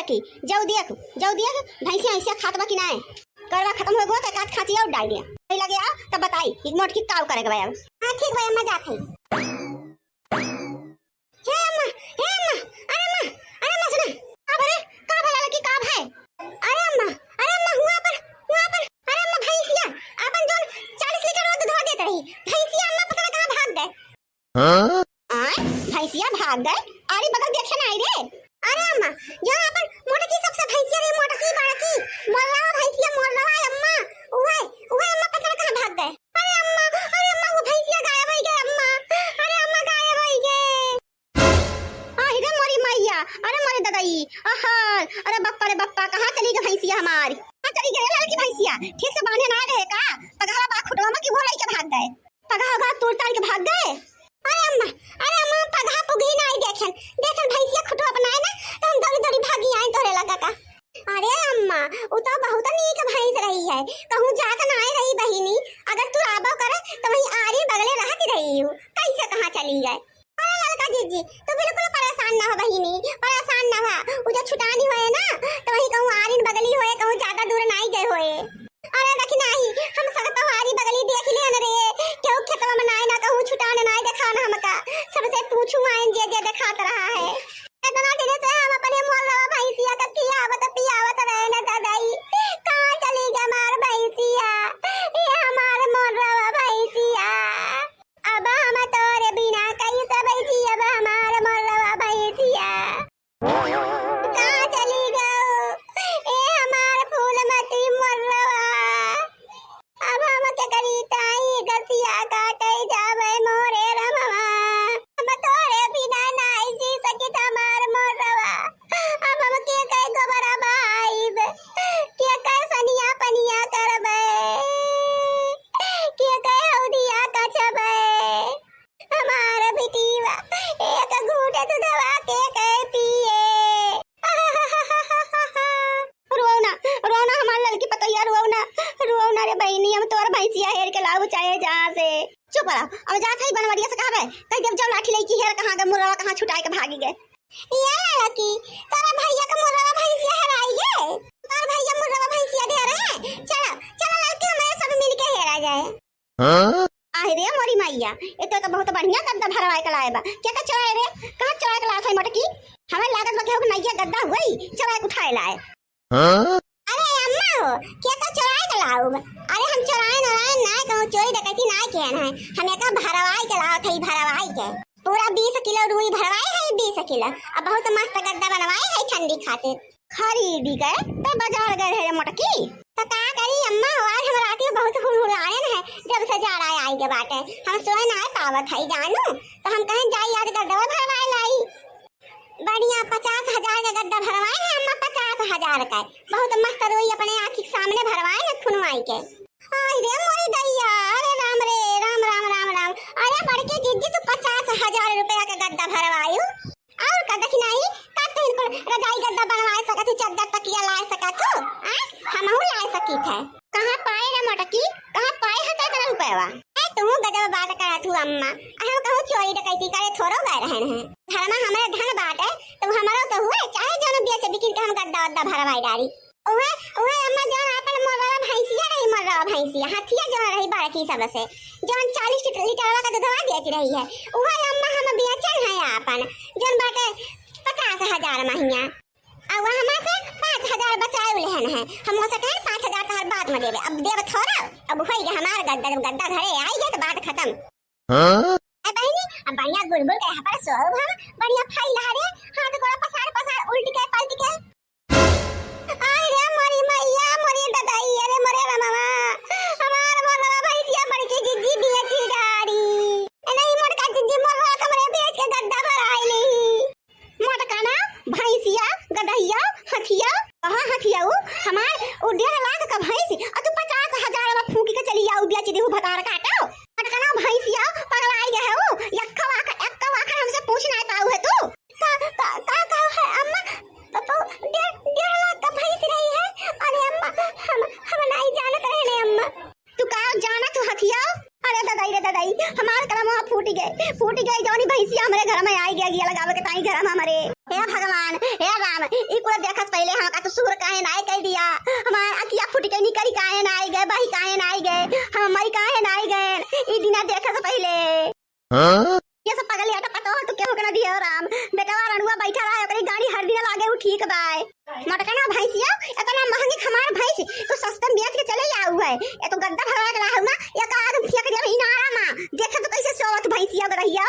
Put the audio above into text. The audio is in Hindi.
लकी जाऊ दिया भैंसिया ऐसे खातबा कि ना करवा खत्म हो गो त काट खाती और डाल दिया नहीं लगे आ तब बताई एक मोट की काव करेगा भाई अब हां ठीक भाई अम्मा जात है हे अम्मा अरे अम्मा सुना अब रे का भला लकी का है अरे अम्मा हुआ पर अरे अम्मा भैंसिया अपन जोन 40 लीटर दूध धो देत रही भैंसिया अम्मा पता ना कहां भाग गए हां भैंसिया भाग गए अरे बगल देखे ना आई रे अरे अम्मा जो अपन मोटा की सबसे भैंसिया रे मोटा की बड़ा की मोल्ला भैंसिया मोल्ला अम्मा ओए अम्मा पता ना कहां भाग गए अरे अम्मा वो भैंसिया गायब हो गई अम्मा अरे अम्मा गायब हो गए आई रे मोरी मैया अरे मोरे दादाई आहा अरे बप्पा कहां चली गई भैंसिया हमारी कहां चली गई लड़की भैंसिया ठीक से बांधे ना रहे का पगहा बा खुटवा में की भोलाई के भाग गए पगहा तोड़ ताड़ के भाग गए अरे अम्मा पगहा पुगी ना आई देखन भैंसिया खुटवा बनाए ना तो हम दौड़ी भागी आई तोरे लगा का अरे अम्मा वो तो बहुत नीक भैंस रही है कहूं जात ना आई रही बहिनी अगर तू आबो करे तो वही आरी बगले रहती रही हूं कैसे कहां चली गए अरे लड़का जीजी तू बिल्कुल परेशान ना हो बहिनी परेशान ना हो वो जो छुटानी होए ना तो वही कहूं आरी बगली होए कहूं ज्यादा दूर नहीं गए होए अरे देखी नहीं हम सब तो आरी बगली देख लिए न रे क्यों खेतवा में नाई ना कहूं छुटाने नाई देखा ना हमका सबसे पूछूं आइन जे दिखात रहा है इतना दिन से हम अपने मोल्ला भैंसिया का पियावत रहे न दादाई कहां चली गई हमार भैंसिया ये हमार मोल्ला भैंसिया अब हम तोरे बिना कैसे बैठी अब हमार मोल्ला भैंसिया कहां चली गई ए हमार फूलमती मोल्ला अब हम के करी ताई गसिया काटे जावे मोरे रमवा अब तोरे बिना नहीं जी सकी हमार मोरवा अब हम के कई गोबरा बाईब के कई सनिया पनिया करबे के कई हौदिया कचबे हमार बिटीवा एक घूंट दूधवा के कई पिए रोना हमार लड़की पतैया रोना रे बहनी हम तोर भैंसिया हेर के लाऊ चाहे जहां से चुप रहो अब जात है बनवरिया से कहबे कह जब जब लाठी लेकी हेर कहां के मुरवा कहां छुटाए के भागी गए ये लड़की तोरा भैया का मुरवा भैंसिया हेराई गए तोर भैया मुरवा भैंसिया दे रहे चलो लड़की हमारे सब मिल के हेरा जाए हां आहे रे मोरी मैया ए तो बहुत बढ़िया गद्दा भरवाए के लाए बा क्या का चोए रे कहां चोए के लाए मटकी हमें लागत बा के नैया गद्दा हुई चोए के उठाए लाए हां अरे अम्मा हो क्या का चोराए के लाऊ अरे हम चोराए ना कहूं चोरी डकैती ना किया है हमें का भरवाए के लाओ थई भरवाए के पूरा 20 किलो रुई भरवाए है 20 किलो अब बहुत मस्त गद्दा बनवाए है ठंडी खातिर खरीदी गए तो बाजार गए है मटकी तो का करी अम्मा आज हम रात में बहुत हुड़हुड़ाए है जब से जा रहा आई के बाटे हम सोए ना पावत है जानू तो हम कहें जाई याद गद्दा भरवाए लाई बढ़िया 50,000 का गद्दा भरवाए है अम्मा 50,000 का बहुत मस्त रोई अपने आँख के सामने भरवाए न खुनवाई के आई रे मोरी दैया अरे राम अरे बड़के जीजी तू 50,000 रुपया का गद्दा भरवायू और का देखी नहीं का तो इनको रजाई गद्दा बनवाए सकत चद्दर तकिया ला सकत हमहू ला सकी थे कहां पाए रे मटकी कहां पाए है तेरा रुपया तू गजब बात करत हूं अम्मा हम कहूं चोरी डकैती करे थोड़ो गए रहन है घर में हमारे धन बाटे तो हमारा तो हुए चाहे जनो बेच बिकिन के हम गद्दा भरवाई डारी ओए अम्मा जान अपन मोरवा भैंसिया रही मोरवा भैंसिया हाथिया जो रही बाकी सब से जोन 40 लीटर का दूधवा बेच रही है ओए अम्मा हम बेचन है अपन जोन बाटे 50,000 महीना अब हमारे से 5,000 बचाए लेहन है हम हो सके 5,000 तो हर बात में देवे अब देव थोड़ा अब होई गया हमारा गद्दा घरे आई गया तो बात खत्म हां ए बहनी अब बढ़िया गुलगुल के यहाँ पर सोब हम बढ़िया फैला रे हाथ गोड़ा पसार उल्टी के पलटी के आई रे मोरी मैया मोरी दादाई अरे मोरे मामा हमार मोरवा भैंसिया बड़की जिज्जी बेची गाड़ी नहीं मोटका जिज्जी मोरवा कमरे बेच के गद्दा भराई ली मोटका ना भैंसिया गदहिया हथिया कहां हथिया हमार 1.5 लाख का भैंस और तू 50,000 में फूकी के चली आऊ बेच देहू भतार काटो मोटका ना भैंसिया पगलाई गए हो यक्का वाका हमसे पूछ नहीं पाऊ है तू का है अम्मा तो 1.5 लाख का भैंस रही है अरे अम्मा हम नहीं जानत रहे ने अम्मा तू का जाना तू हथिया अरे दादाई हमार कलम फूट गए जौनी भैंसिया हमारे घर में आई गया लगावे के ताई घर में हमारे हे भगवान हे राम ई कुल देखत पे पहले हम का तो सुर काहे ना कह दिया, हमार अकिया फुट के निकरी काहे ना आई गए, बही काहे ना आई गए, हम मई काहे ना आई गए, ई दिना देखे से पहले ये सब पगल याटा पतो तो के होकना दियो राम बेटावा रणुआ बैठा रहा ओकरी गाड़ी हर दिन लागे उ ठीक बाय मटका ना भैंसिया इतना महंगी खमार भैंस तो सस्ते में बेच के चले आऊ है ये तो गद्दा भरवा के लाहू ना एक आदमी फेंक दे इनारा में देखे तो कैसे सोवत भैंसिया रहिया